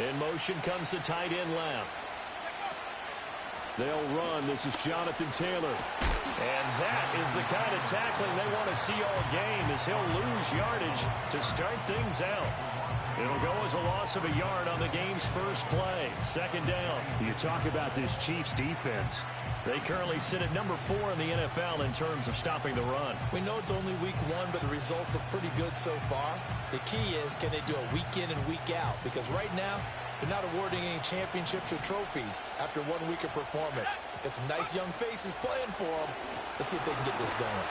In motion comes the tight end left. They'll run. This is Jonathan Taylor. And that is the kind of tackling they want to see all game, as he'll lose yardage to start things out. It'll go as a loss of a yard on the game's first play. Second down. You talk about this Chiefs defense. They currently sit at number 4 in the NFL in terms of stopping the run. We know it's only week 1, but the results look pretty good so far. The key is, can they do it week in and week out? Because right now, they're not awarding any championships or trophies after 1 week of performance. Got some nice young faces playing for them. Let's see if they can get this going.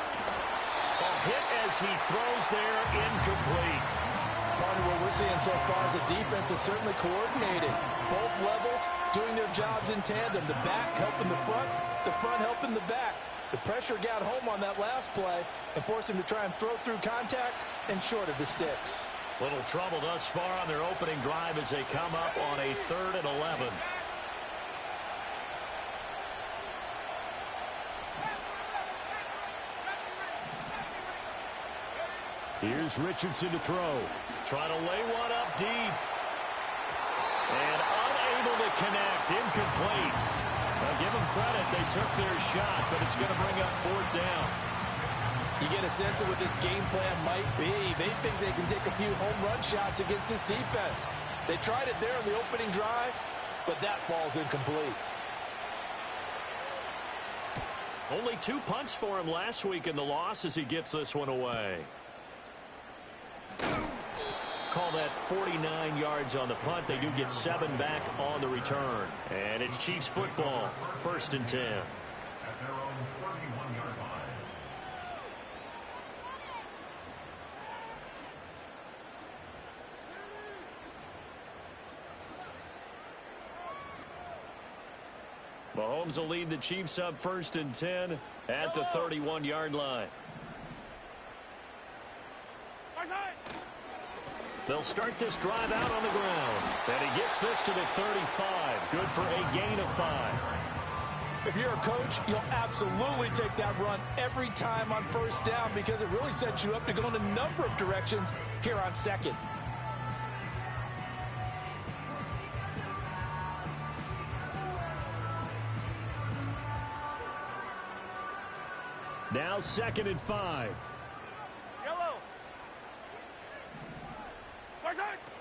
A hit as he throws there, incomplete. Partner, what we're seeing so far is the defense is certainly coordinated. Both levels doing their jobs in tandem. The back helping the front helping the back. The pressure got home on that last play and forced him to try and throw through contact and short of the sticks. Little trouble thus far on their opening drive as they come up on a 3rd and 11. Here's Richardson to throw. Trying to lay one up deep. And unable to connect. Incomplete. Now give them credit. They took their shot, but it's going to bring up 4th down. You get a sense of what this game plan might be. They think they can take a few home run shots against this defense. They tried it there in the opening drive, but that ball's incomplete. Only 2 punts for him last week in the loss as he gets this one away. Call that 49 yards on the punt. They do get 7 back on the return. And it's Chiefs football, 1st and 10. Mahomes will lead the Chiefs up 1st and 10 at the 31-yard line. They'll start this drive out on the ground. And he gets this to the 35. Good for a gain of 5. If you're a coach, you'll absolutely take that run every time on 1st down because it really sets you up to go in a number of directions here on 2nd. Now 2nd and 5.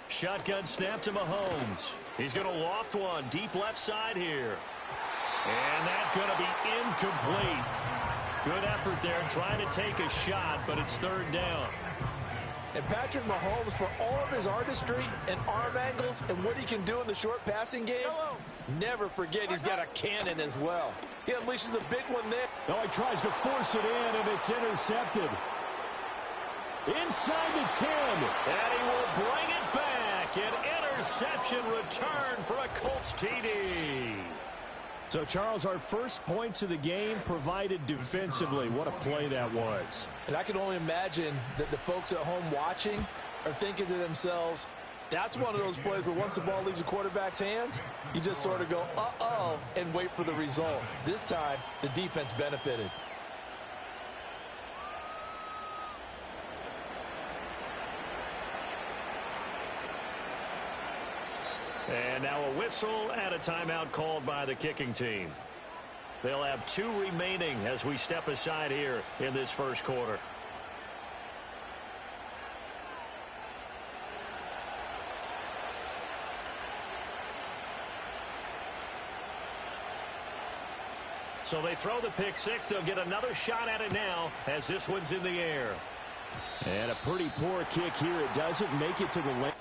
Shotgun snap to Mahomes. He's going to loft one deep left side here. And that's going to be incomplete. Good effort there trying to take a shot, but it's 3rd down. And Patrick Mahomes, for all of his artistry and arm angles and what he can do in the short passing game, never forget he's got a cannon as well. He unleashes a big one there. Oh, he tries to force it in, and it's intercepted. Inside the 10. And he will bring it back. An interception return for a Colts TD. So, Charles, our first points of the game provided defensively. What a play that was. And I can only imagine that the folks at home watching are thinking to themselves, that's one of those plays where once the ball leaves the quarterback's hands, you just sort of go, uh-oh, and wait for the result. This time, the defense benefited. And now a whistle and a timeout called by the kicking team. They'll have 2 remaining as we step aside here in this first quarter. So they throw the pick 6. They'll get another shot at it now as this one's in the air. And a pretty poor kick here. It doesn't make it to the lane.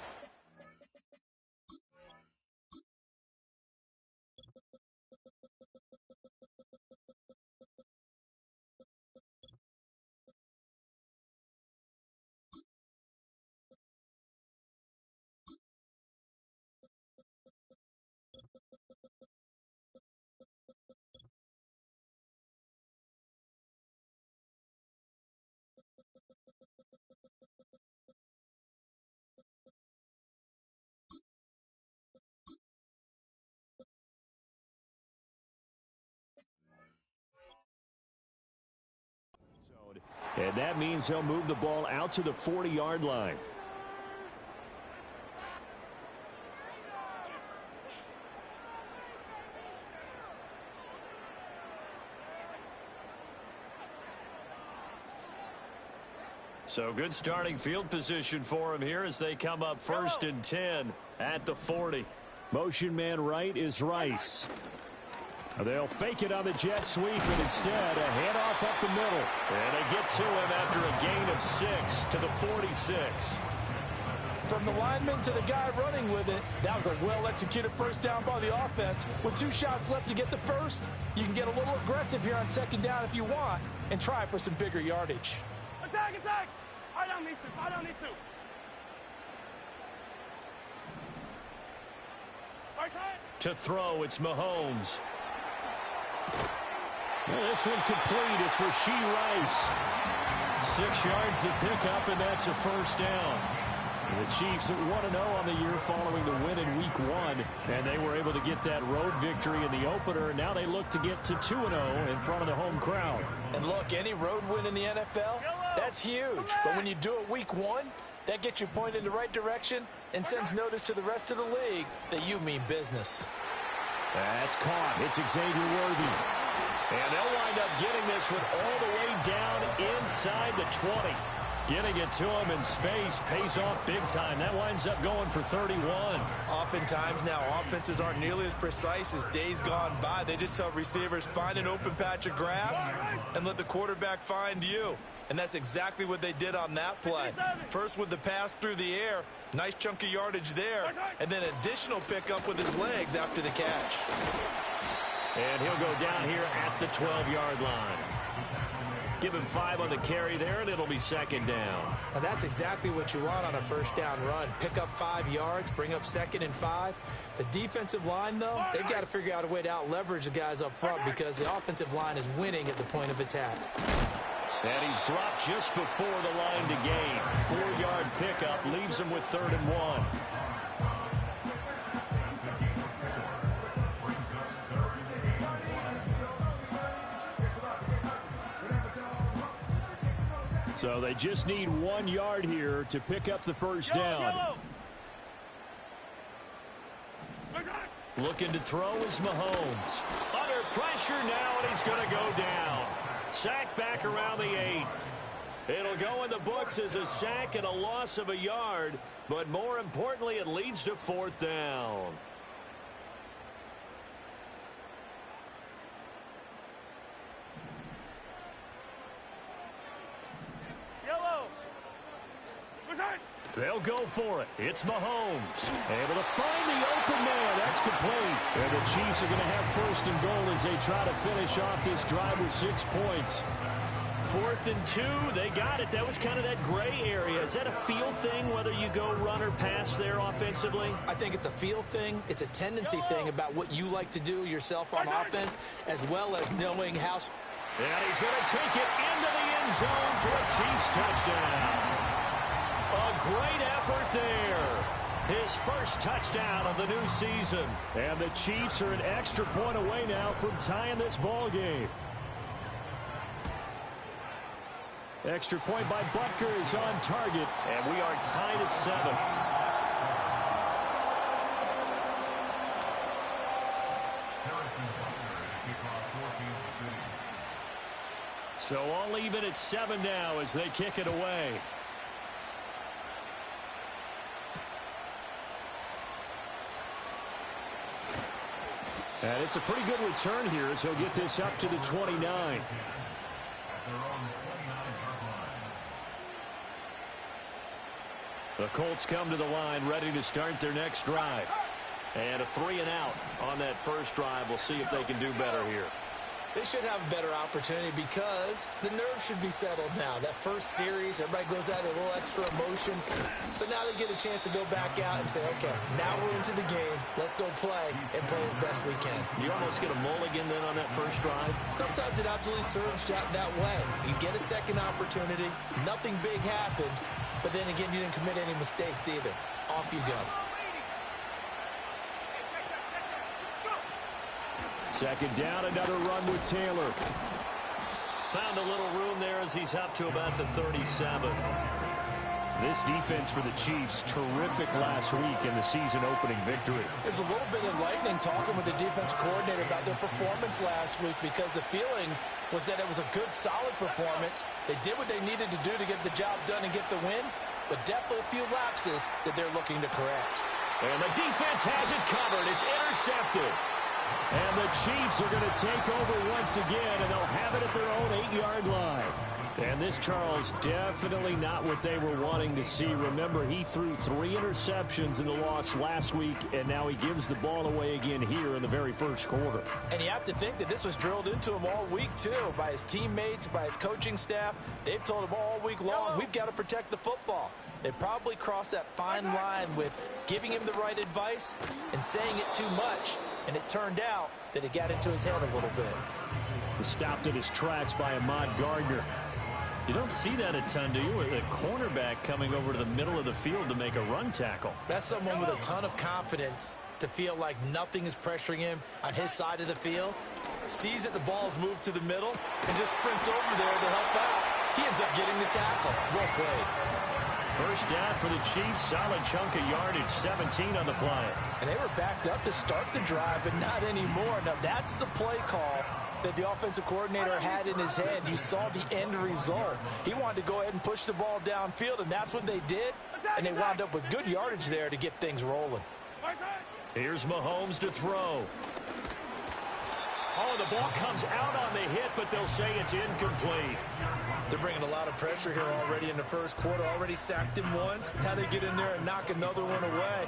And that means he'll move the ball out to the 40-yard line. So good starting field position for him here as they come up 1st and 10 at the 40. Motion man right is Rice. They'll fake it on the jet sweep, and instead a handoff up the middle. And they get to him after a gain of 6 to the 46. From the lineman to the guy running with it, that was a well-executed first down by the offense. With 2 shots left to get the first, you can get a little aggressive here on 2nd down if you want and try for some bigger yardage. Attack, attack! Fire down these two, fire down these two. Right side. To throw, it's Mahomes. Well, this one complete. It's Rashee Rice. 6 yards the pickup, and that's a first down. The Chiefs at 1-0 on the year following the win in Week 1, and they were able to get that road victory in the opener. Now they look to get to 2-0 in front of the home crowd. And look, any road win in the NFL, that's huge. But when you do it Week 1, that gets you pointed in the right direction and sends notice to the rest of the league that you mean business. That's caught. It's Xavier Worthy. And they'll wind up getting this one all the way down inside the 20. Getting it to him in space pays off big time. That winds up going for 31. Oftentimes now, offenses aren't nearly as precise as days gone by. They just tell receivers, find an open patch of grass and let the quarterback find you. And that's exactly what they did on that play. First with the pass through the air, nice chunk of yardage there, and then additional pickup with his legs after the catch. And he'll go down here at the 12-yard line. Give him 5 on the carry there, and it'll be 2nd down. Now that's exactly what you want on a first down run. Pick up 5 yards, bring up 2nd and 5. The defensive line, though, they've got to figure out a way to out-leverage the guys up front because the offensive line is winning at the point of attack. And he's dropped just before the line to gain. 4-yard pickup leaves him with 3rd and 1. So they just need 1 yard here to pick up the first down. Looking to throw is Mahomes. Under pressure now, and he's going to go down. Sack back around the 8. It'll go in the books as a sack and a loss of a yard, but more importantly, it leads to 4th down. They'll go for it. It's Mahomes. Able to find the open man. That's complete. And the Chiefs are going to have 1st and goal as they try to finish off this drive with 6 points. 4th and 2. They got it. That was kind of that gray area. Is that a feel thing, whether you go run or pass there offensively? I think it's a feel thing. It's a tendency thing about what you like to do yourself on offense, as well as knowing how. And he's going to take it into the end zone for a Chiefs touchdown. A great effort there. His first touchdown of the new season. And the Chiefs are an extra point away now from tying this ball game. Extra point by Butker is on target. And we are tied at 7. So all even at 7 now as they kick it away. And it's a pretty good return here as he'll get this up to the 29. The Colts come to the line ready to start their next drive. And a 3-and-out on that first drive. We'll see if they can do better here. They should have a better opportunity because the nerves should be settled now. That first series, everybody goes out with a little extra emotion. So now they get a chance to go back out and say, okay, now we're into the game. Let's go play and play as best we can. You almost get a mulligan then on that first drive? Sometimes it absolutely serves that way. You get a second opportunity. Nothing big happened. But then again, you didn't commit any mistakes either. Off you go. 2nd down, another run with Taylor. Found a little room there as he's up to about the 37. This defense for the Chiefs, terrific last week in the season-opening victory. It was a little bit enlightening talking with the defense coordinator about their performance last week because the feeling was that it was a good, solid performance. They did what they needed to do to get the job done and get the win, but definitely a few lapses that they're looking to correct. And the defense has it covered. It's intercepted. And the Chiefs are going to take over once again, and they'll have it at their own 8-yard line. And this, Charles, definitely not what they were wanting to see. Remember, he threw 3 interceptions in the loss last week, and now he gives the ball away again here in the very first quarter. And you have to think that this was drilled into him all week, too, by his teammates, by his coaching staff. They've told him all week long, we've got to protect the football. They probably crossed that fine line with giving him the right advice and saying it too much. And it turned out that it got into his head a little bit. Stopped in his tracks by Ahmad Gardner. You don't see that a ton, do you? With a cornerback coming over to the middle of the field to make a run tackle. That's someone with a ton of confidence to feel like nothing is pressuring him on his side of the field. Sees that the ball's moved to the middle and just sprints over there to help out. He ends up getting the tackle. Well played. First down for the Chiefs. Solid chunk of yardage, 17 on the play. And they were backed up to start the drive, but not anymore. Now, that's the play call that the offensive coordinator had in his head. You saw the end result. He wanted to go ahead and push the ball downfield, and that's what they did. And they wound up with good yardage there to get things rolling. Here's Mahomes to throw. Oh, the ball comes out on the hit, but they'll say it's incomplete. They're bringing a lot of pressure here already in the first quarter. Already sacked him once. Now they get in there and knock another one away.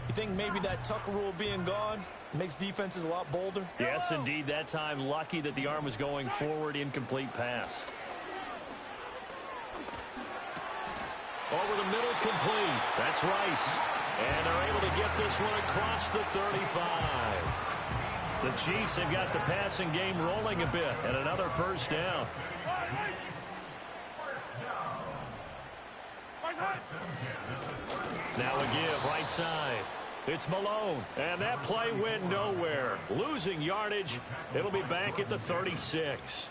You think maybe that Tucker rule being gone makes defenses a lot bolder? Yes, indeed. That time, lucky that the arm was going forward. Incomplete pass. Over the middle, complete. That's Rice. And they're able to get this one across the 35. The Chiefs have got the passing game rolling a bit, and another first down. Now a give, right side. It's Malone, and that play went nowhere. Losing yardage. It'll be back at the 36.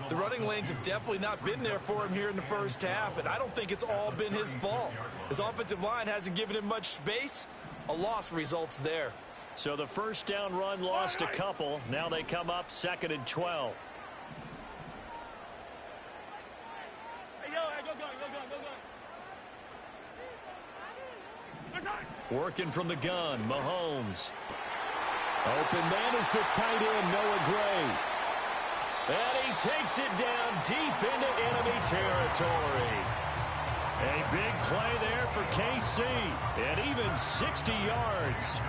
The running lanes have definitely not been there for him here in the first half, and I don't think it's all been his fault. His offensive line hasn't given him much space. A loss results there. So the first down run lost a couple. Now they come up 2nd and 12. Working from the gun, Mahomes. Open man is the tight end, Noah Gray. And he takes it down deep into enemy territory. A big play there for KC. And even 60 yards.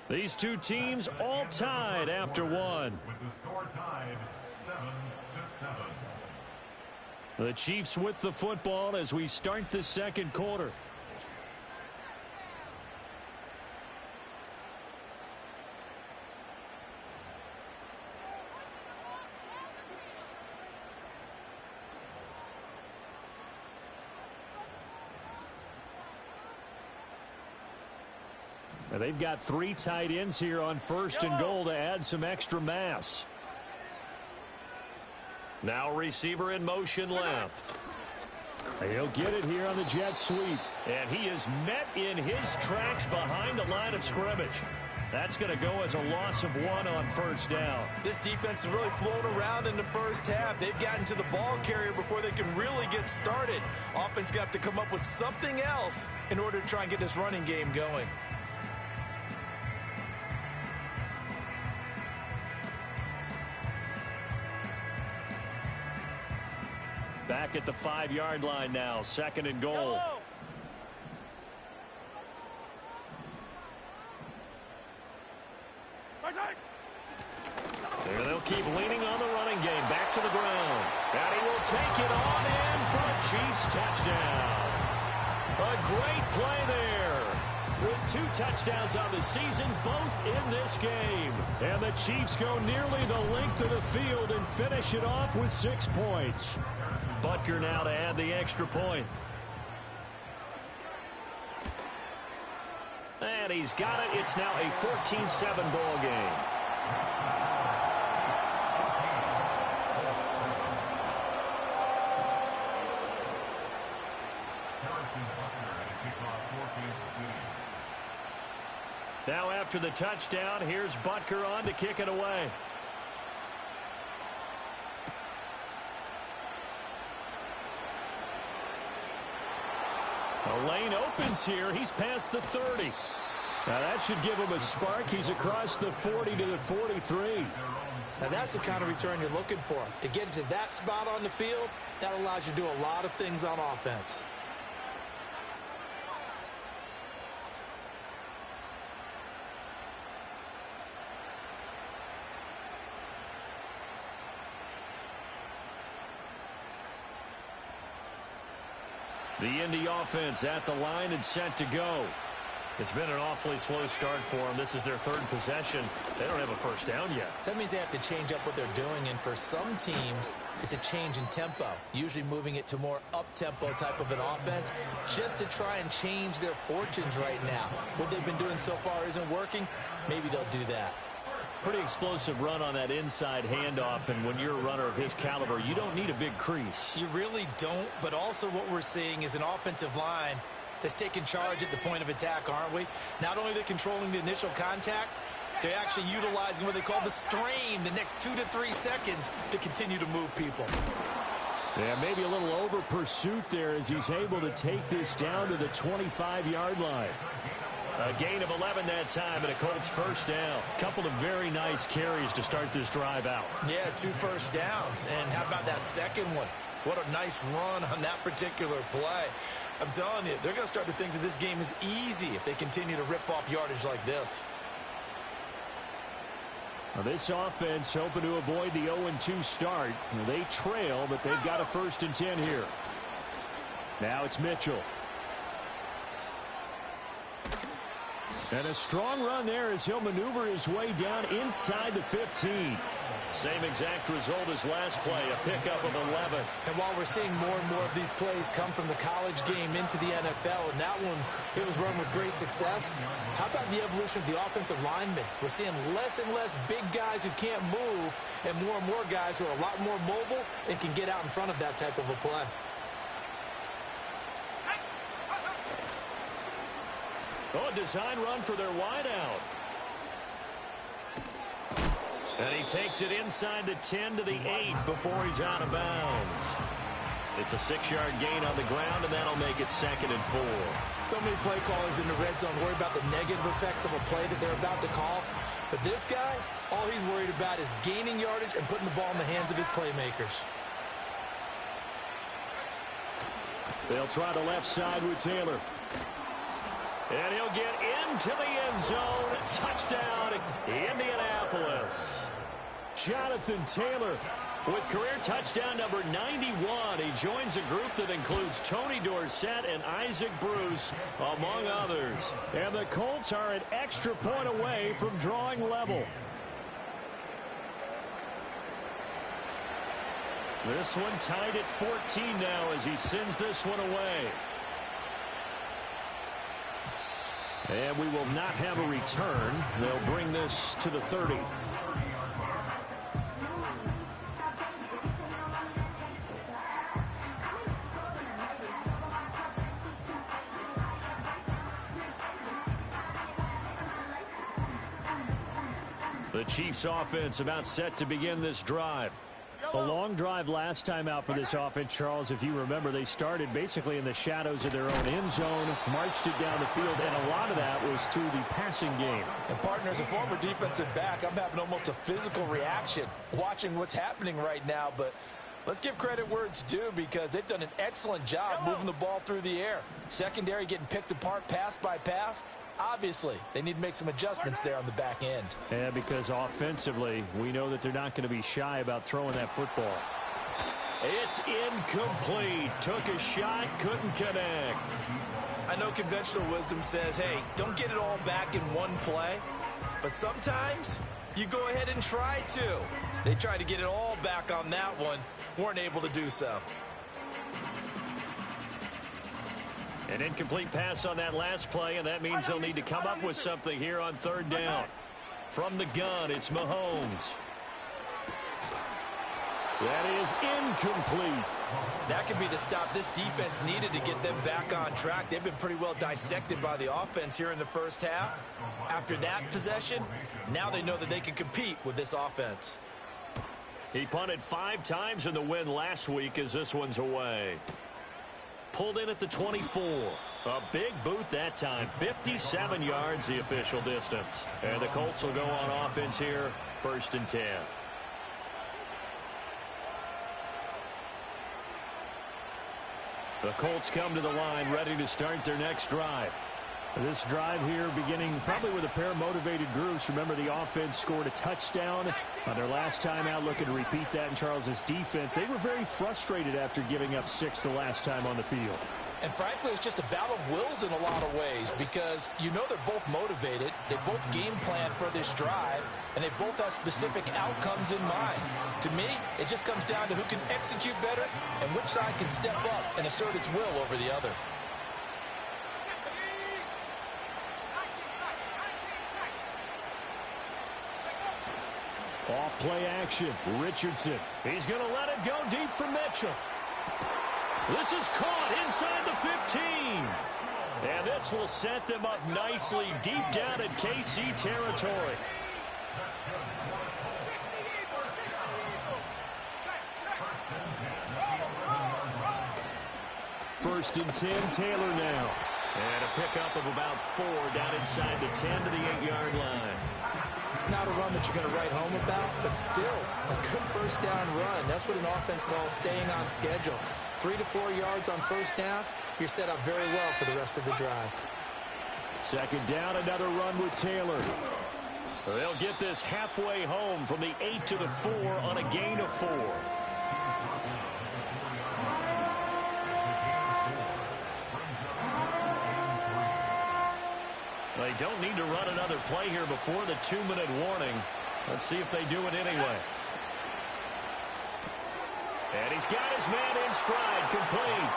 These two teams all tied after one. With the score tied 7-7. The Chiefs with the football as we start the second quarter. They've got 3 tight ends here on 1st and goal to add some extra mass. Now receiver in motion left. He'll get it here on the jet sweep. And he is met in his tracks behind the line of scrimmage. That's going to go as a loss of 1 on 1st down. This defense has really flown around in the first half. They've gotten to the ball carrier before they can really get started. Offense going to have to come up with something else in order to try and get this running game going. Back at the 5-yard line now, 2nd and goal. There they'll keep leaning on the running game. Back to the ground. And he will take it on in for a Chiefs touchdown. A great play there. With 2 touchdowns on the season, both in this game. And the Chiefs go nearly the length of the field and finish it off with 6 points. Butker now to add the extra point. And and he's got it. It's now a 14-7 ball game. Now after the touchdown, here's Butker on to kick it away. The lane opens here. He's past the 30. Now that should give him a spark. He's across the 40 to the 43. Now that's the kind of return you're looking for. To get to that spot on the field, that allows you to do a lot of things on offense. The Indy offense at the line and set to go. It's been an awfully slow start for them. This is their third possession. They don't have a first down yet. So that means they have to change up what they're doing, and for some teams, it's a change in tempo, usually moving it to more up-tempo type of an offense just to try and change their fortunes right now. What they've been doing so far isn't working. Maybe they'll do that. Pretty explosive run on that inside handoff, and when you're a runner of his caliber, you don't need a big crease. You really don't, but also what we're seeing is an offensive line that's taking charge at the point of attack, aren't we? Not only are they controlling the initial contact, they're actually utilizing what they call the strain, the next 2 to 3 seconds, to continue to move people. Yeah, maybe a little over pursuit there as he's able to take this down to the 25-yard line. A gain of 11 that time, and a Colts first down. Couple of very nice carries to start this drive out. Yeah, 2 first downs. And how about that second one? What a nice run on that particular play. I'm telling you, they're going to start to think that this game is easy if they continue to rip off yardage like this. Now this offense hoping to avoid the 0-2 start. They trail, but they've got a 1st and 10 here. Now it's Mitchell. And a strong run there as he'll maneuver his way down inside the 15. Same exact result as last play, a pickup of 11. And while we're seeing more and more of these plays come from the college game into the NFL, and that one, it was run with great success, how about the evolution of the offensive linemen? We're seeing less and less big guys who can't move, and more guys who are a lot more mobile and can get out in front of that type of a play. Oh, a design run for their wideout. And he takes it inside the 10 to the 8 before he's out of bounds. It's a 6-yard gain on the ground, and that'll make it 2nd and 4. So many play callers in the red zone worry about the negative effects of a play that they're about to call. For this guy, all he's worried about is gaining yardage and putting the ball in the hands of his playmakers. They'll try the left side with Taylor. And he'll get into the end zone. Touchdown, Indianapolis. Jonathan Taylor with career touchdown number 91. He joins a group that includes Tony Dorsett and Isaac Bruce, among others. And the Colts are an extra point away from drawing level. This one tied at 14 now as he sends this one away. And we will not have a return. They'll bring this to the 30. The Chiefs offense about set to begin this drive. A long drive last time out for this offense, Charles. If you remember, they started basically in the shadows of their own end zone, marched it down the field, and a lot of that was through the passing game. And partner, as a former defensive back, I'm having almost a physical reaction watching what's happening right now. But let's give credit where it's due, because they've done an excellent job moving the ball through the air. Secondary getting picked apart pass by pass. Obviously, they need to make some adjustments there on the back end. Yeah, because offensively, we know that they're not going to be shy about throwing that football. It's incomplete. Took a shot, couldn't connect. I know conventional wisdom says, hey, don't get it all back in one play. But sometimes you go ahead and try to. They tried to get it all back on that one, weren't able to do so. An incomplete pass on that last play, and that means they'll need to come up with something here on third down. From the gun, it's Mahomes. That is incomplete. That could be the stop this defense needed to get them back on track. They've been pretty well dissected by the offense here in the first half. After that possession, now they know that they can compete with this offense. He punted 5 times in the win last week as this one's away. Pulled in at the 24. A big boot that time. 57 yards the official distance. And the Colts will go on offense here, 1st and 10. The Colts come to the line ready to start their next drive. This drive here beginning probably with a pair of motivated groups. Remember, the offense scored a touchdown on their last time out, looking to repeat that in Charles's defense. They were very frustrated after giving up 6 the last time on the field. And frankly, it's just a battle of wills in a lot of ways because you know they're both motivated. They both game plan for this drive, and they both have specific outcomes in mind. To me, it just comes down to who can execute better and which side can step up and assert its will over the other. Off play action. Richardson. He's going to let it go deep for Mitchell. This is caught inside the 15. And this will set them up nicely deep down in KC territory. First and 10, Taylor now. And a pickup of about 4 down inside the 10 to the 8-yard line. Not a run that you're going to write home about, but still a good first down run. That's what an offense calls staying on schedule. 3 to 4 yards on first down, you're set up very well for the rest of the drive. Second down, another run with Taylor. They'll get this halfway home from the 8 to the 4 on a gain of 4. They don't need to run another play here before the 2-minute warning. Let's see if they do it anyway. And he's got his man in stride, complete.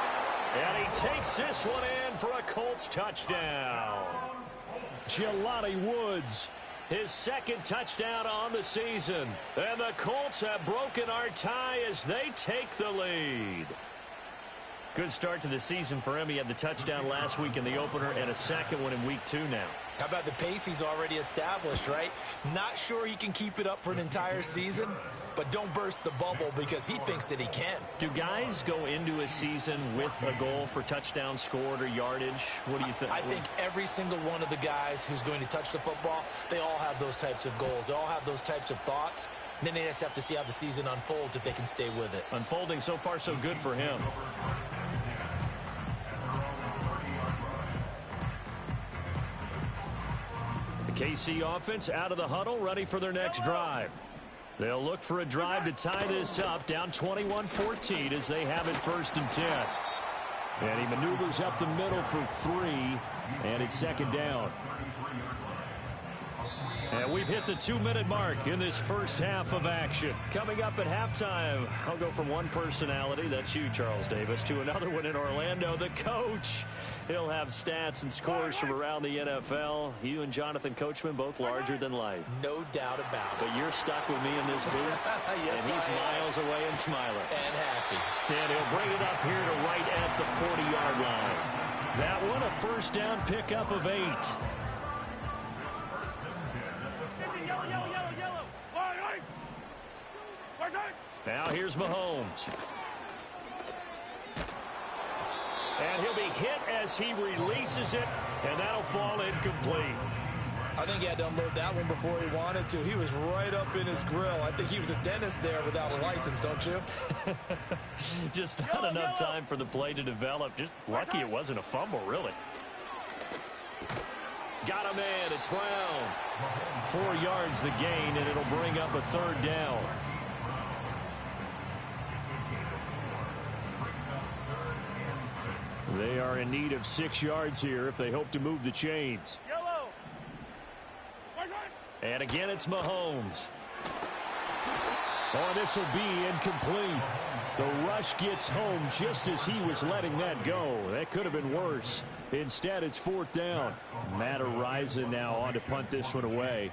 And he takes this one in for a Colts touchdown. Jelani Woods. His 2nd touchdown on the season. And the Colts have broken our tie as they take the lead. Good start to the season for him. He had the touchdown last week in the opener and a 2nd one in week 2 now. How about the pace he's already established, right? Not sure he can keep it up for an entire season, but don't burst the bubble because he thinks that he can. Do guys go into a season with a goal for touchdowns scored or yardage? What do you think? I think every single one of the guys who's going to touch the football, they all have those types of goals. They all have those types of thoughts. And then they just have to see how the season unfolds if they can stay with it. Unfolding so far so good for him. The KC offense out of the huddle, ready for their next drive. They'll look for a drive to tie this up, down 21-14 as they have it 1st and 10. And he maneuvers up the middle for 3, and it's 2nd down. And we've hit the 2-minute mark in this first half of action. Coming up at halftime, I'll go from one personality, that's you, Charles Davis, to another one in Orlando, the coach. He'll have stats and scores from around the NFL. You and Jonathan Coachman both larger than life. No doubt about it. But you're stuck with me in this booth, yes, and he's miles away and smiling. And happy. And he'll bring it up here to right at the 40-yard line. That one a first down pickup of 8. Now here's Mahomes. And he'll be hit as he releases it, and that'll fall incomplete. I think he had to unload that one before he wanted to. He was right up in his grill. I think he was a dentist there without a license, don't you? Just not enough time for the play to develop. Just lucky it wasn't a fumble, really. Got a man. It's Brown. 4 yards the gain, and it'll bring up a 3rd down. They are in need of 6 yards here if they hope to move the chains. And again, it's Mahomes. Oh, this will be incomplete. The rush gets home just as he was letting that go. That could have been worse. Instead, it's 4th down. Matt Araiza now on to punt this one away.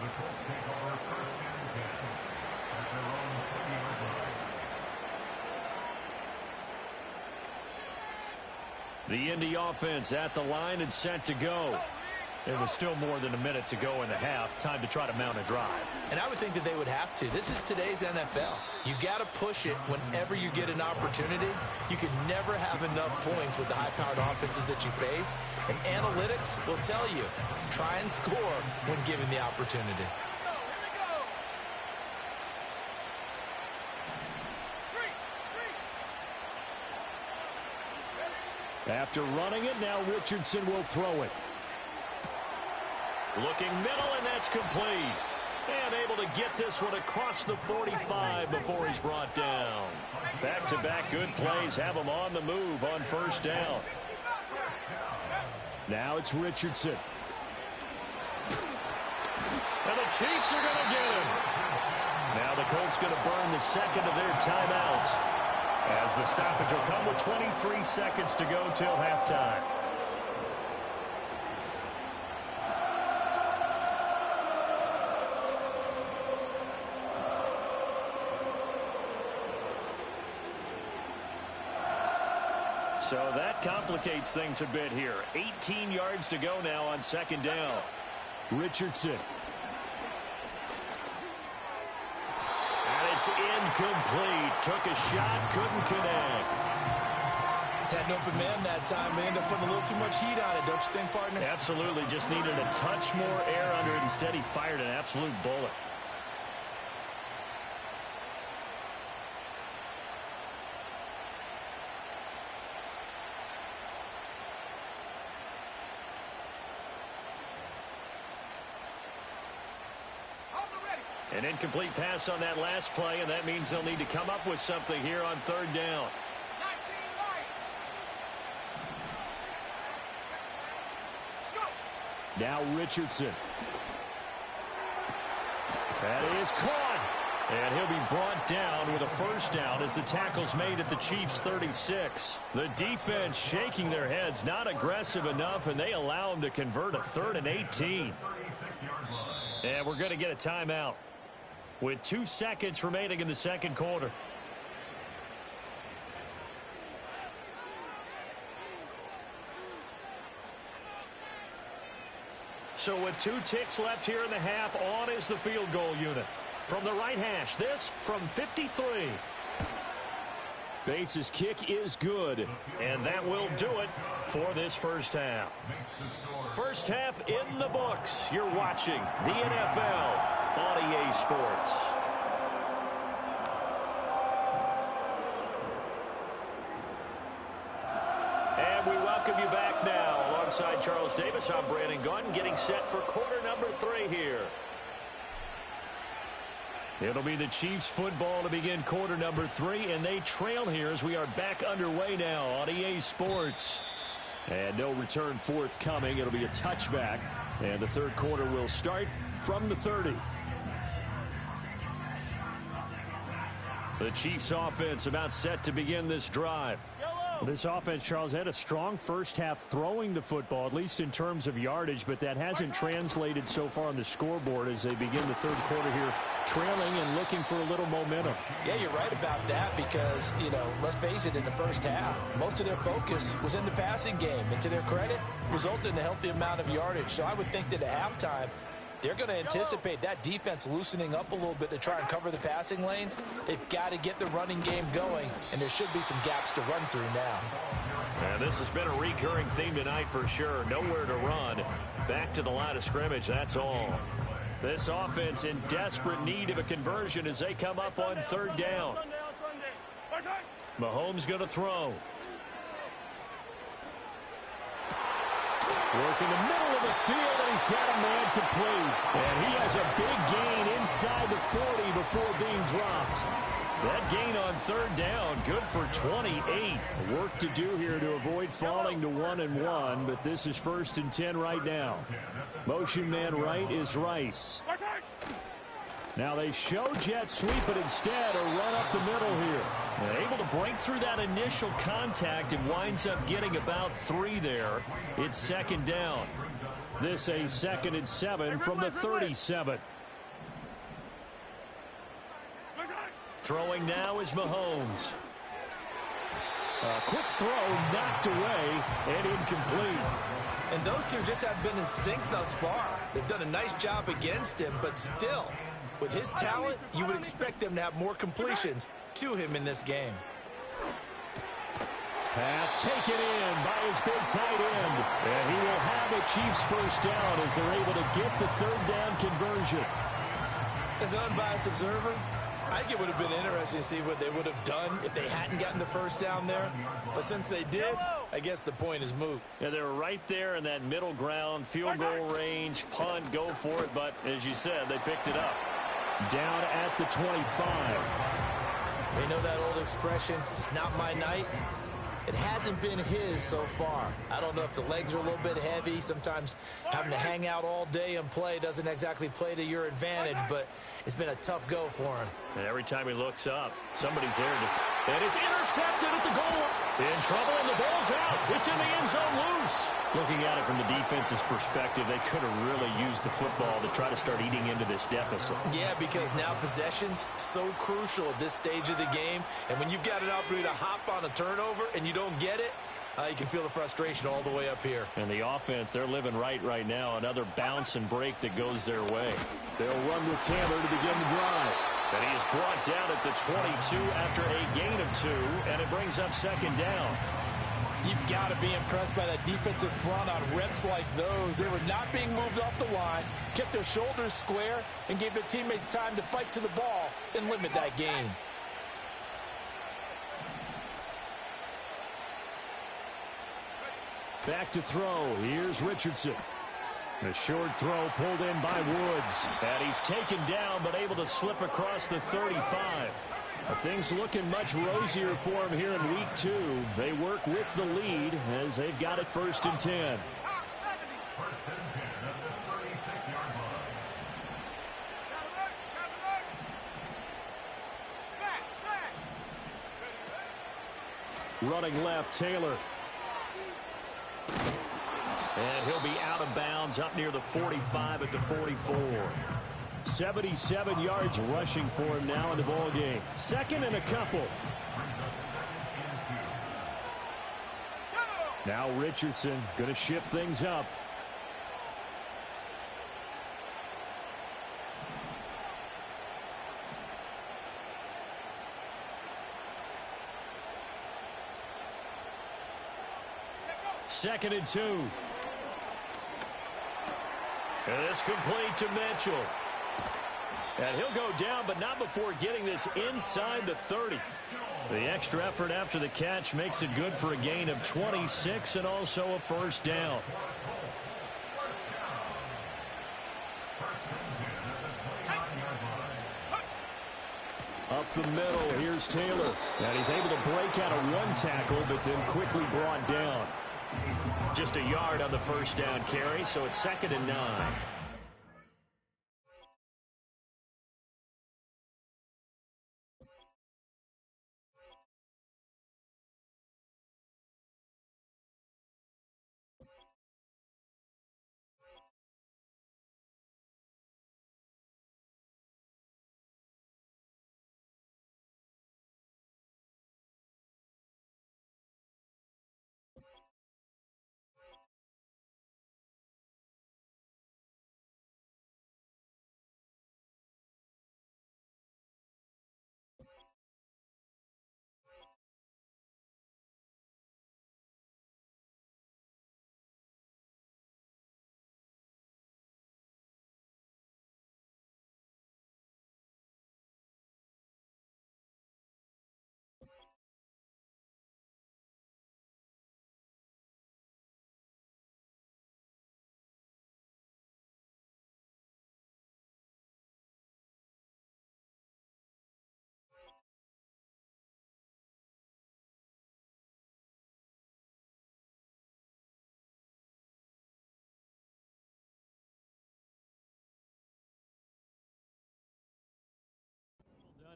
The Colts take over 1st and 10 at their own 30-yard line. The Indy offense at the line and set to go. There was still more than a minute to go in the half. Time to try to mount a drive. And I would think that they would have to. This is today's NFL. You got to push it whenever you get an opportunity. You can never have enough points with the high-powered offenses that you face. And analytics will tell you, try and score when given the opportunity. After running it, now Richardson will throw it. Looking middle, and that's complete. And able to get this one across the 45 before he's brought down. Back-to-back good plays have him on the move on 1st down. Now it's Richardson. And the Chiefs are going to get him. Now the Colts going to burn the second of their timeouts, as the stoppage will come with 23 seconds to go till halftime. So that complicates things a bit here. 18 yards to go now on 2nd down. Richardson. And it's incomplete. Took a shot, couldn't connect. Had an open man that time, but ended up putting a little too much heat on it, don't you think, partner? Absolutely. Just needed a touch more air under it. Instead, he fired an absolute bullet. An incomplete pass on that last play, and that means they'll need to come up with something here on 3rd down. Now Richardson. That is caught. And he'll be brought down with a 1st down as the tackle's made at the Chiefs' 36. The defense shaking their heads, not aggressive enough, and they allow him to convert a 3rd and 18. And we're going to get a timeout with 2 seconds remaining in the 2nd quarter. So with 2 ticks left here in the half, on is the field goal unit. From the right hash, this from 53. Bates' kick is good, and that will do it for this 1st half. 1st half in the books. You're watching the NFL on EA Sports. And we welcome you back now. Alongside Charles Davis, I'm Brandon Gaudin, getting set for quarter number 3 here. It'll be the Chiefs football to begin quarter number 3, and they trail here as we are back underway now on EA Sports. And no return forthcoming. It'll be a touchback, and the 3rd quarter will start from the 30. The Chiefs offense about set to begin this drive. This offense, Charles, had a strong 1st half throwing the football, at least in terms of yardage, but that hasn't translated so far on the scoreboard as they begin the 3rd quarter here, trailing and looking for a little momentum. Yeah, you're right about that because, let's face it, in the 1st half, most of their focus was in the passing game, and to their credit, resulted in a healthy amount of yardage. So I would think that at halftime, they're going to anticipate that defense loosening up a little bit to try and cover the passing lanes. They've got to get the running game going, and there should be some gaps to run through now. And this has been a recurring theme tonight for sure. Nowhere to run. Back to the line of scrimmage, that's all. This offense in desperate need of a conversion as they come up on 3rd down. Mahomes going to throw. Working the middle of the field, and he's got a man complete. And he has a big gain inside the 40 before being dropped. That gain on third down, good for 28. Work to do here to avoid falling to 1-1, but this is 1st and 10 right now. Motion man right is Rice. Now they show jet sweep, but instead a run up the middle here. And able to break through that initial contact and winds up getting about 3 there. It's 2nd down. This a 2nd and 7 from the 37. Throwing now is Mahomes. A quick throw knocked away and incomplete. And those two just haven't been in sync thus far. They've done a nice job against him, but still, with his talent, you would expect them to have more completions to him in this game. Pass taken in by his big tight end. And he will have a Chiefs first down as they're able to get the third down conversion. As an unbiased observer, I think it would have been interesting to see what they would have done if they hadn't gotten the first down there. But since they did, I guess the point is moot. Yeah, they're right there in that middle ground, field goal range, punt, go for it. But as you said, they picked it up. Down at the 25. They know that old expression, it's not my night. It hasn't been his so far. I don't know if the legs are a little bit heavy. Sometimes having to hang out all day and play doesn't exactly play to your advantage, but it's been a tough go for him. And every time he looks up, somebody's there. And it's intercepted at the goal. In trouble, and the ball's out. It's in the end zone loose. Looking at it from the defense's perspective, they could have really used the football to try to start eating into this deficit. Yeah, because now possession's so crucial at this stage of the game. And when you've got an opportunity to hop on a turnover and you don't get it, you can feel the frustration all the way up here. And the offense, they're living right now. Another bounce and break that goes their way. They'll run with Taylor to begin the drive. And he is brought down at the 22 after a gain of 2, and it brings up 2nd down. You've got to be impressed by that defensive front on reps like those. They were not being moved off the line, kept their shoulders square, and gave their teammates time to fight to the ball and limit that gain. Back to throw. Here's Richardson. A short throw pulled in by Woods. And he's taken down, but able to slip across the 35. Things looking much rosier for him here in week 2. They work with the lead as they've got it 1st and 10. Running left, Taylor. And he'll be out of bounds up near the 45 at the 44. 77 yards rushing for him now in the ball game. 2nd and a couple. Now Richardson going to shift things up. Second and 2. And it's complete to Mitchell. And he'll go down, but not before getting this inside the 30. The extra effort after the catch makes it good for a gain of 26 and also a first down. Up the middle, here's Taylor. And he's able to break out of one tackle, but then quickly brought down. Just a yard on the first down carry, so it's 2nd and 9.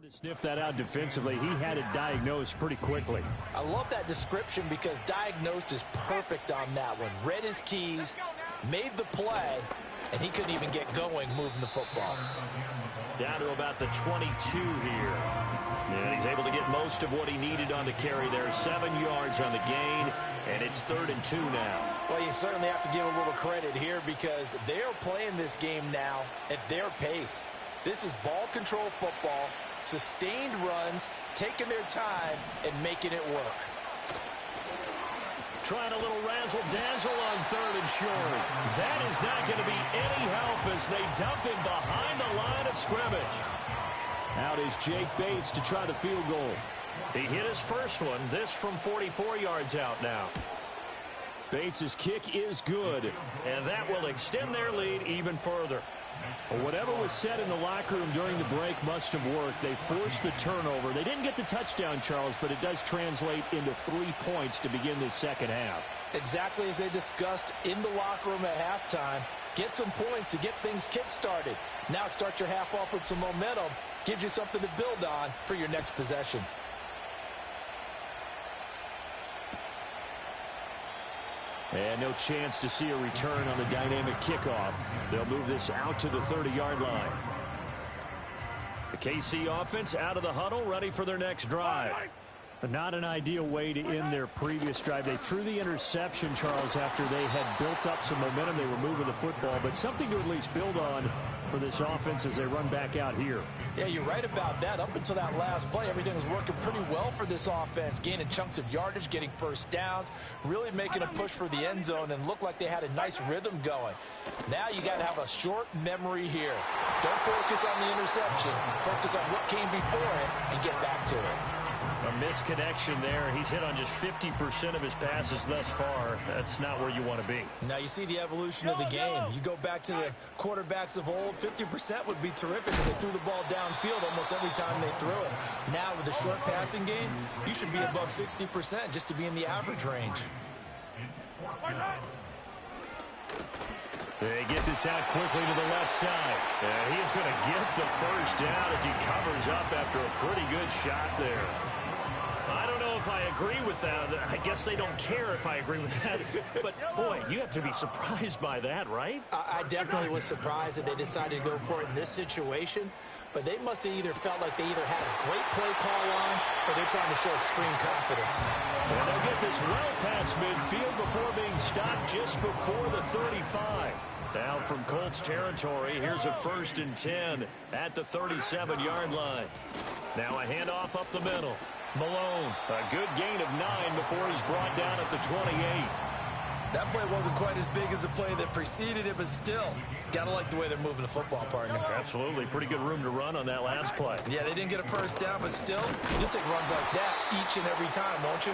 To sniff that out defensively, he had it diagnosed pretty quickly. I love that description because diagnosed is perfect on that one. Read his keys, made the play, and he couldn't even get going moving the football. Down to about the 22 here. And he's able to get most of what he needed on the carry there. 7 yards on the gain, and it's 3rd and 2 now. Well, you certainly have to give a little credit here because they are playing this game now at their pace. This is ball control football, sustained runs, taking their time, and making it work. Trying a little razzle-dazzle on 3rd and short. That is not going to be any help as they dump him behind the line of scrimmage. Out is Jake Bates to try the field goal. He hit his first one. This from 44 yards out now. Bates' kick is good. And that will extend their lead even further. Well, whatever was said in the locker room during the break must have worked. They forced the turnover. They didn't get the touchdown, Charles, but it does translate into 3 points to begin this second half. Exactly as they discussed in the locker room at halftime. Get some points to get things kick-started. Now start your half off with some momentum. Gives you something to build on for your next possession. And no chance to see a return on the dynamic kickoff. They'll move this out to the 30-yard line. The KC offense out of the huddle, ready for their next drive. But not an ideal way to end their previous drive. They threw the interception, Charles, after they had built up some momentum. They were moving the football, but something to at least build on for this offense as they run back out here. Yeah, you're right about that. Up until that last play, everything was working pretty well for this offense, gaining chunks of yardage, getting first downs, really making a push for the end zone, and looked like they had a nice rhythm going. Now you got to have a short memory here. Don't focus on the interception. Focus on what came before it and get back to it. A misconnection there. He's hit on just 50% of his passes thus far. That's not where you want to be. Now you see the evolution of the game. You go back to the quarterbacks of old, 50% would be terrific because they threw the ball downfield almost every time they threw it. Now with the short passing game, you should be above 60% just to be in the average range. They get this out quickly to the left side. He is going to get the first down as he covers up after a pretty good shot there. I don't know if I agree with that. I guess they don't care if I agree with that. But, boy, you have to be surprised by that, right? I definitely was surprised that they decided to go for it in this situation. But they must have either felt like they either had a great play call on or they're trying to show extreme confidence. And they'll get this well past midfield before being stopped just before the 35. Now from Colts territory, here's a 1st and 10 at the 37-yard line. Now a handoff up the middle. Malone, a good gain of 9 before he's brought down at the 28. That play wasn't quite as big as the play that preceded it, but still, gotta like the way they're moving the football, partner. Absolutely. Pretty good room to run on that last play. Yeah, they didn't get a first down, but still, you'll take runs like that each and every time, won't you?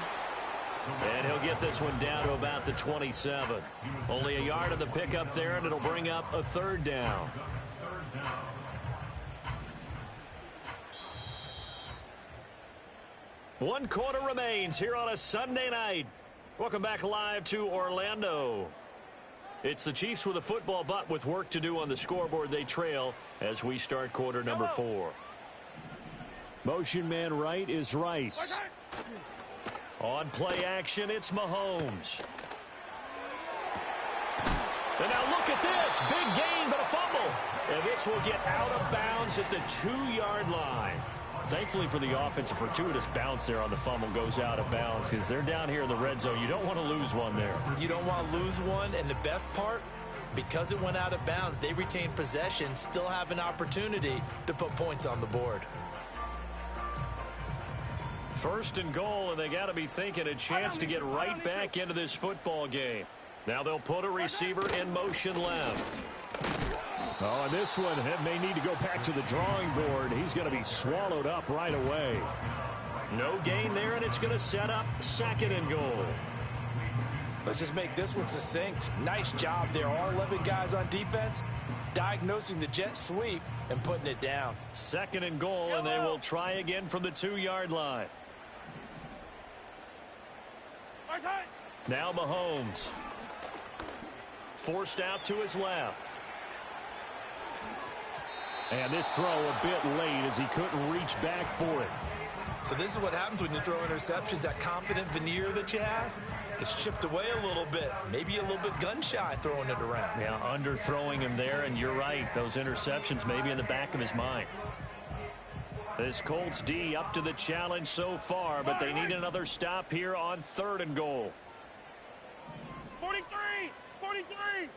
And he'll get this one down to about the 27. Only a yard of the pickup there, and it'll bring up a 3rd down. One quarter remains here on a Sunday night. Welcome back live to Orlando. It's the Chiefs with a football, but with work to do on the scoreboard. They trail as we start quarter number 4. Motion man right is Rice. On play action, it's Mahomes. And now look at this. Big gain, but a fumble. And this will get out of bounds at the 2-yard line. Thankfully for the offense, a fortuitous bounce there on the fumble goes out of bounds because they're down here in the red zone. You don't want to lose one there. You don't want to lose one, and the best part, because it went out of bounds, they retain possession, still have an opportunity to put points on the board. 1st and goal, and they got to be thinking a chance to get right back into this football game. Now they'll put a receiver in motion left. Oh, and this one may need to go back to the drawing board. He's going to be swallowed up right away. No gain there, and it's going to set up 2nd and goal. Let's just make this one succinct. Nice job there. All 11 guys on defense diagnosing the jet sweep and putting it down. 2nd and goal, and they will try again from the 2-yard line. Now Mahomes. Forced out to his left. And this throw a bit late as he couldn't reach back for it. So this is what happens when you throw interceptions. That confident veneer that you have gets chipped away a little bit. Maybe a little bit gun-shy throwing it around. Yeah, underthrowing him there, and you're right. Those interceptions maybe in the back of his mind. This Colts D up to the challenge so far, but they need another stop here on 3rd and goal. 43! 43!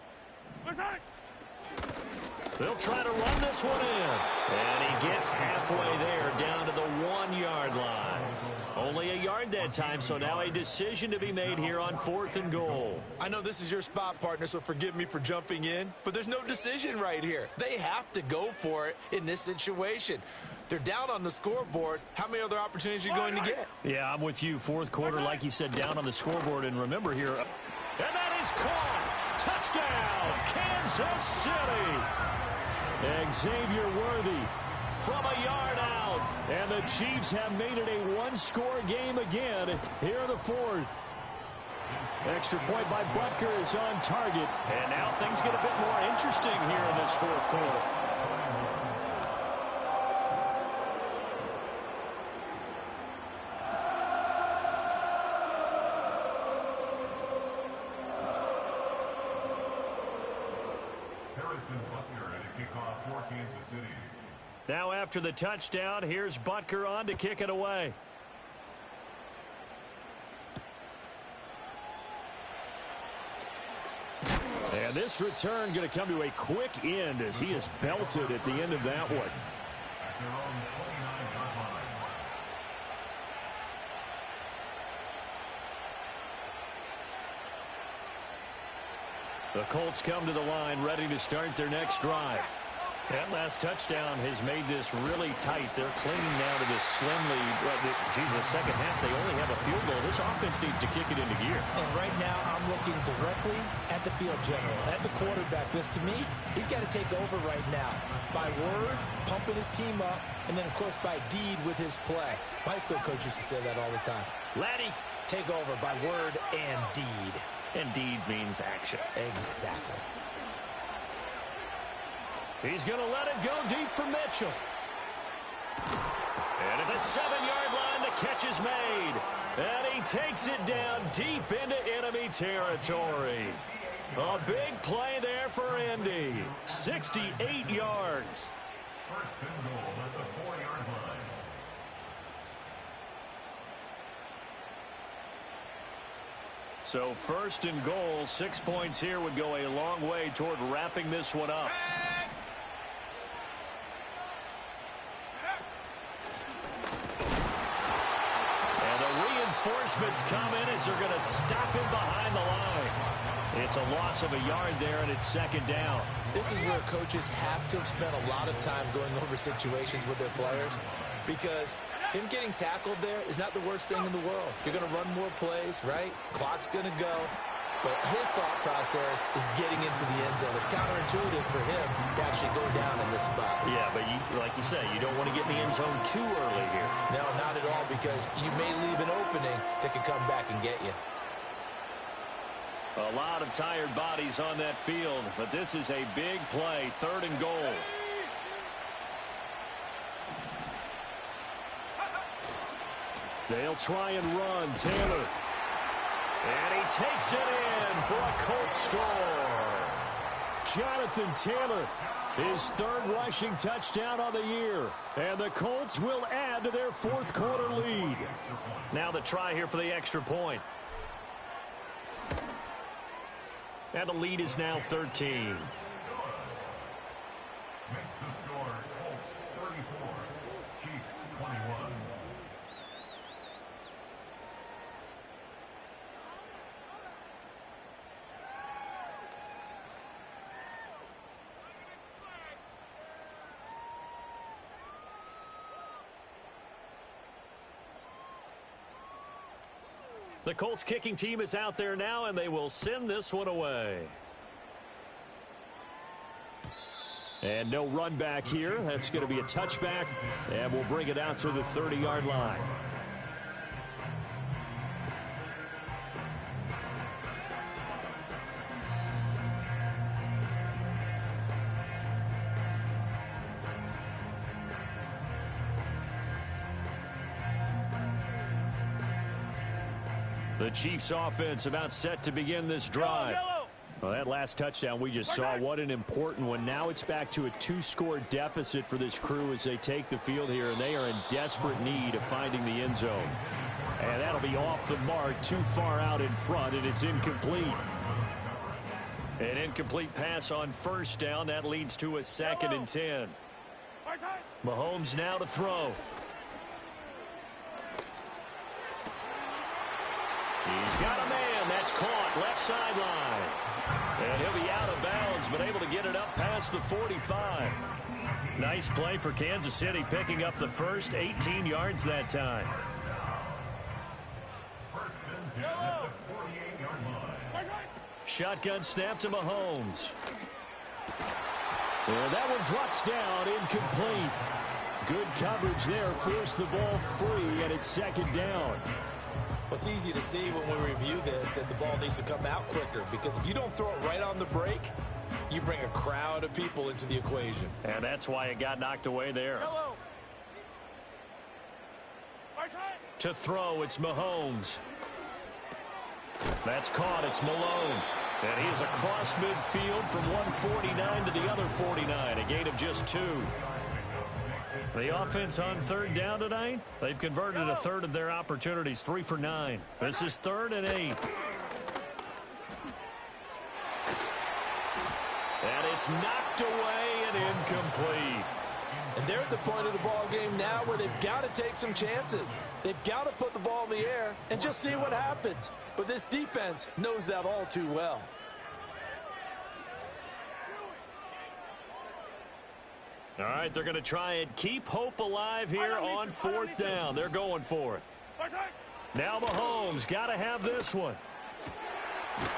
Let's have it! They'll try to run this one in. And he gets halfway there down to the 1-yard line. Only a yard that time, so now a decision to be made here on 4th and goal. I know this is your spot, partner, so forgive me for jumping in, but there's no decision right here. They have to go for it in this situation. They're down on the scoreboard. How many other opportunities are you going to get? Yeah, I'm with you. 4th quarter, like you said, down on the scoreboard. And remember here, and that is caught. Touchdown, Kansas City. Xavier Worthy from a yard out. And the Chiefs have made it a one-score game again here in the 4th. Extra point by Butker is on target. And now things get a bit more interesting here in this 4th quarter. Now after the touchdown, here's Butker on to kick it away. And this return going to come to a quick end as he is belted at the end of that one. The Colts come to the line ready to start their next drive. That last touchdown has made this really tight. They're clinging now to this slim lead. The second half, they only have a field goal. This offense needs to kick it into gear. And right now, I'm looking directly at the field general, at the quarterback. Because to me, he's got to take over right now. By word, pumping his team up, and then, of course, by deed with his play. My high school coach used to say that all the time. Laddie, take over by word and deed. And deed means action. Exactly. He's going to let it go deep for Mitchell. And at the 7-yard line, the catch is made. And he takes it down deep into enemy territory. A big play there for Indy. 68 yards. First and goal at the 4-yard line. So 1st and goal, 6 points here would go a long way toward wrapping this one up. Reinforcements come in as they're going to stop him behind the line. It's a loss of a yard there, and it's 2nd down. This is where coaches have to have spent a lot of time going over situations with their players, because him getting tackled there is not the worst thing in the world. You're going to run more plays, right? Clock's going to go. But his thought process is getting into the end zone. It's counterintuitive for him to actually go down in this spot. Yeah, but like you say, you don't want to get in the end zone too early here. No, not at all, because you may leave an opening that could come back and get you. A lot of tired bodies on that field, but this is a big play, 3rd and goal. They'll try and run. Taylor. And he takes it in for a Colts score. Jonathan Taylor, his 3rd rushing touchdown on the year. And the Colts will add to their 4th quarter lead. Now the try here for the extra point. And the lead is now 13. Makes the score Colts 34, Chiefs 21. The Colts kicking team is out there now, and they will send this one away. And no run back here. That's going to be a touchback, and we'll bring it out to the 30-yard line. The Chiefs offense about set to begin this drive. Well, that last touchdown we just saw, what an important one. Now it's back to a 2-score deficit for this crew as they take the field here, and they are in desperate need of finding the end zone. And that'll be off the mark, too far out in front, and it's incomplete. An incomplete pass on first down. That leads to a 2nd and 10. Mahomes now to throw. He's got a man. That's caught. Left sideline. And he'll be out of bounds, but able to get it up past the 45. Nice play for Kansas City, picking up the first, 18 yards that time. Shotgun snap to Mahomes. And that one drops down, incomplete. Good coverage there, forced the ball free, and it's 2nd down. It's easy to see when we review this that the ball needs to come out quicker, because if you don't throw it right on the break, you bring a crowd of people into the equation. And that's why it got knocked away there. To throw, it's Mahomes. That's caught, it's Malone. And he is across midfield from 149 to the other 49, a gain of just 2. The offense on 3rd down tonight, they've converted a third of their opportunities, 3 for 9. This is 3rd and 8. And it's knocked away and incomplete. And they're at the point of the ball game now where they've got to take some chances. They've got to put the ball in the air and just see what happens. But this defense knows that all too well. All right, they're going to try and keep hope alive here on 4th down. They're going for it. Now Mahomes got to have this one.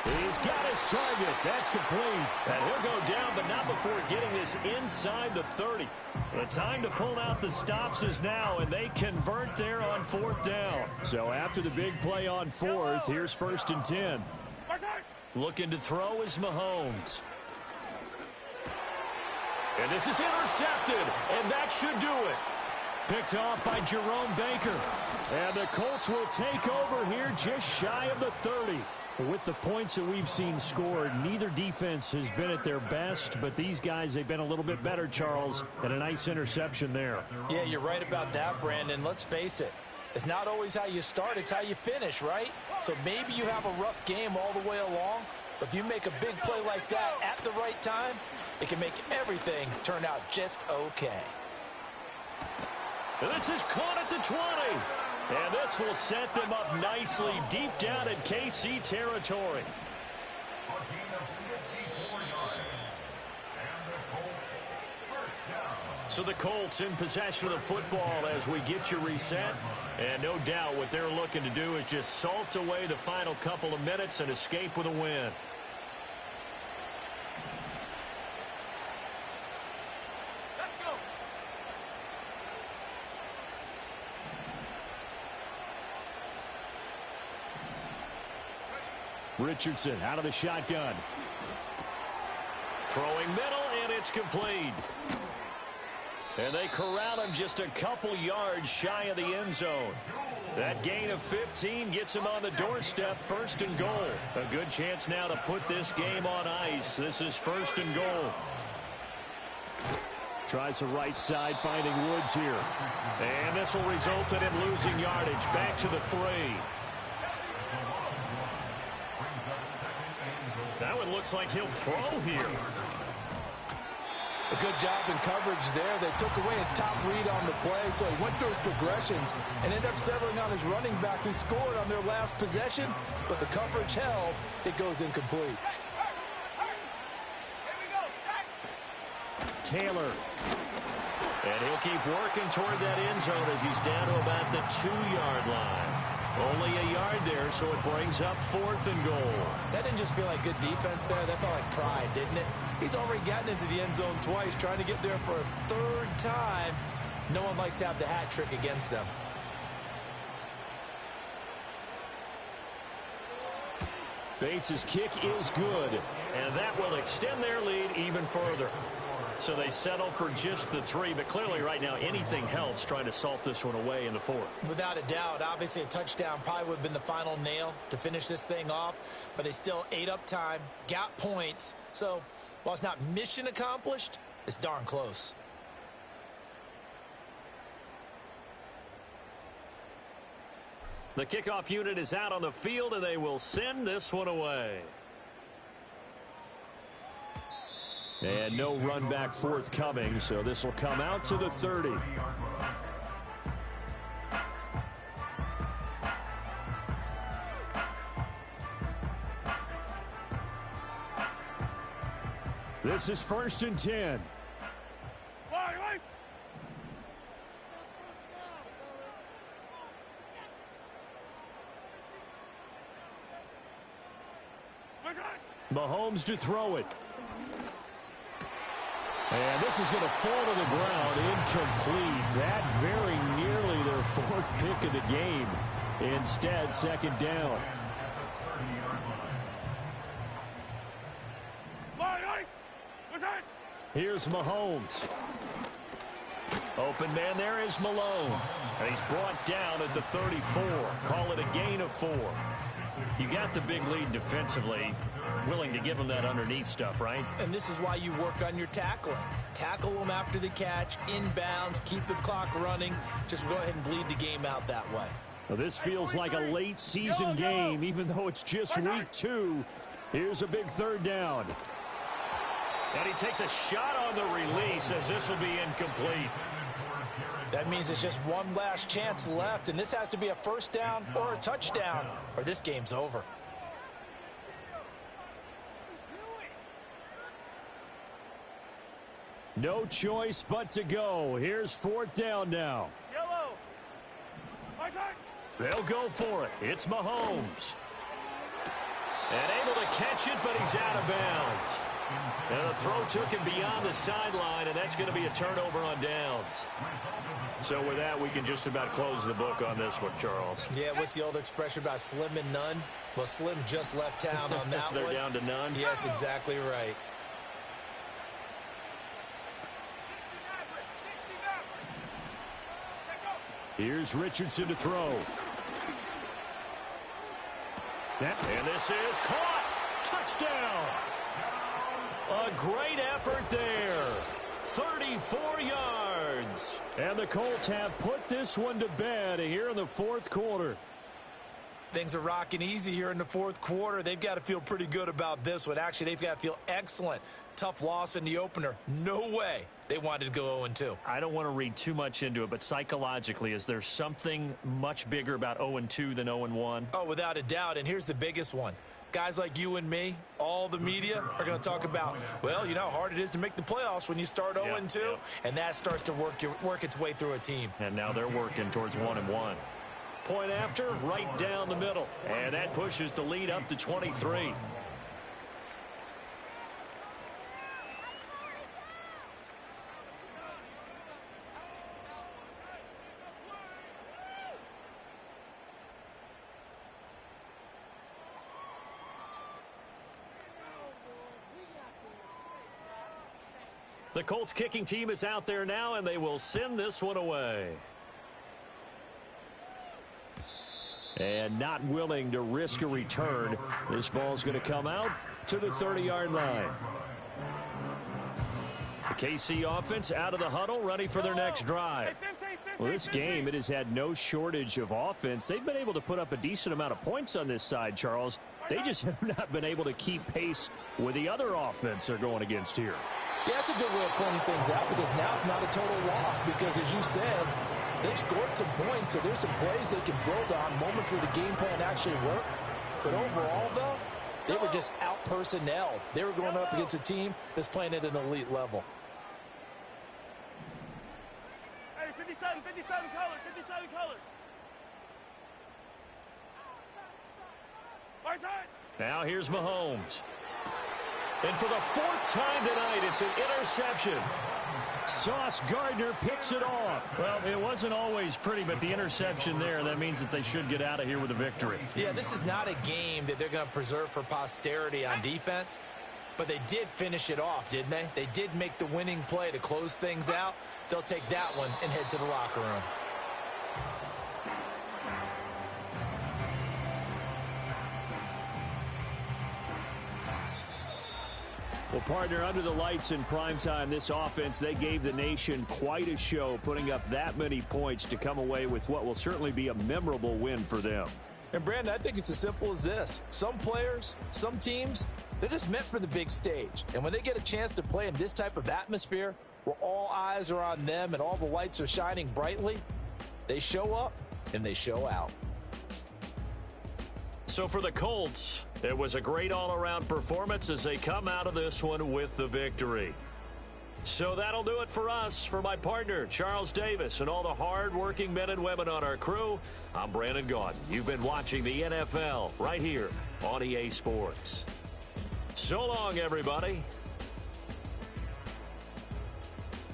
He's got his target. That's complete. And he'll go down, but not before getting this inside the 30. The time to pull out the stops is now, and they convert there on 4th down. So after the big play on 4th, here's 1st and 10. Looking to throw is Mahomes. And this is intercepted, and that should do it. Picked off by Jerome Baker. And the Colts will take over here just shy of the 30. With the points that we've seen scored, neither defense has been at their best, but these guys, they've been a little bit better, Charles, and a nice interception there. Yeah, you're right about that, Brandon. Let's face it. It's not always how you start, it's how you finish, right? So maybe you have a rough game all the way along, but if you make a big play like that at the right time, it can make everything turn out just okay. And this is caught at the 20. And this will set them up nicely deep down in KC territory. So the Colts in possession of the football as we get you reset. And no doubt what they're looking to do is just salt away the final couple of minutes and escape with a win. Richardson out of the shotgun. Throwing middle, and it's complete. And they corral him just a couple yards shy of the end zone. That gain of 15 gets him on the doorstep, 1st and goal. A good chance now to put this game on ice. This is 1st and goal. Tries the right side, finding Woods here. And this will result in him losing yardage. Back to the 3. That one looks like he'll throw here. A good job in coverage there. They took away his top read on the play, so he went through his progressions and ended up settling on his running back who scored on their last possession, but the coverage held. It goes incomplete. Taylor. And he'll keep working toward that end zone as he's down to about the 2-yard line. Only a yard there, so it brings up 4th and goal. That didn't just feel like good defense there. That felt like pride, didn't it? He's already gotten into the end zone twice, trying to get there for a 3rd time. No one likes to have the hat trick against them. Bates' kick is good, and that will extend their lead even further. So they settle for just the 3, but clearly right now anything helps trying to salt this one away in the 4th. Without a doubt, obviously a touchdown probably would have been the final nail to finish this thing off, but they still ate up time, got points. So while it's not mission accomplished, it's darn close. The kickoff unit is out on the field, and they will send this one away. And no run back forthcoming, so this will come out to the 30. This is 1st and 10. Mahomes to throw it. And this is going to fall to the ground, incomplete. That very nearly their 4th pick of the game. Instead, 2nd down. Here's Mahomes. Open man there is Malone. And he's brought down at the 34. Call it a gain of 4. You got the big lead defensively. Willing to give them that underneath stuff, right? And this is why you work on your tackling. Tackle them after the catch, inbounds, keep the clock running. Just go ahead and bleed the game out that way. Well, this feels like a late season game, even though it's just week 2. Here's a big 3rd down. And he takes a shot on the release as this will be incomplete. That means it's just one last chance left, and this has to be a 1st down or a touchdown, or this game's over. No choice but to go. Here's 4th down now. They'll go for it. It's Mahomes. And able to catch it, but he's out of bounds. And the throw took him beyond the sideline, and that's going to be a turnover on downs. So with that, we can just about close the book on this one, Charles. Yeah, what's the old expression about slim and none? Well, Slim just left town on that one. They're down to none? Yes, exactly right. Here's Richardson to throw. And this is caught. Touchdown. A great effort there. 34 yards. And the Colts have put this one to bed here in the 4th quarter. Things are rocking easy here in the 4th quarter. They've got to feel pretty good about this one. Actually, they've got to feel excellent. Tough loss in the opener. No way they wanted to go 0-2. I don't want to read too much into it, but psychologically, is there something much bigger about 0-2 than 0-1? Oh, without a doubt. And here's the biggest one. Guys like you and me, all the media are going to talk about, well, you know how hard it is to make the playoffs when you start 0-2, and that starts to work its way through a team. And now they're working towards 1-1. Point after, right down the middle. And that pushes the lead up to 23. The Colts kicking team is out there now, and they will send this one away. And not willing to risk a return. This ball's going to come out to the 30-yard line. The KC offense out of the huddle, ready for their next drive. Well, this game, it has had no shortage of offense. They've been able to put up a decent amount of points on this side, Charles. They just have not been able to keep pace with the other offense they're going against here. Yeah, that's a good way of pointing things out, because now it's not a total loss, because as you said, they've scored some points, so there's some plays they can build on, moments where the game plan actually worked. But overall, though, they were just out personnel. They were going up against a team that's playing at an elite level. Hey, 57 colors, 57 colors. Right side. Now here's Mahomes. And for the 4th time tonight, it's an interception. Sauce Gardner picks it off. Well, it wasn't always pretty, but the interception there, that means that they should get out of here with a victory. Yeah, this is not a game that they're going to preserve for posterity on defense. But they did finish it off, didn't they? They did make the winning play to close things out. They'll take that one and head to the locker room. Well, partner, under the lights in primetime, this offense, they gave the nation quite a show, putting up that many points to come away with what will certainly be a memorable win for them. And, Brandon, I think it's as simple as this. Some players, some teams, they're just meant for the big stage. And when they get a chance to play in this type of atmosphere, where all eyes are on them and all the lights are shining brightly, they show up and they show out. So for the Colts, it was a great all-around performance as they come out of this one with the victory. So that'll do it for us. For my partner, Charles Davis, and all the hard-working men and women on our crew, I'm Brandon Gaudin. You've been watching the NFL right here on EA Sports. So long, everybody.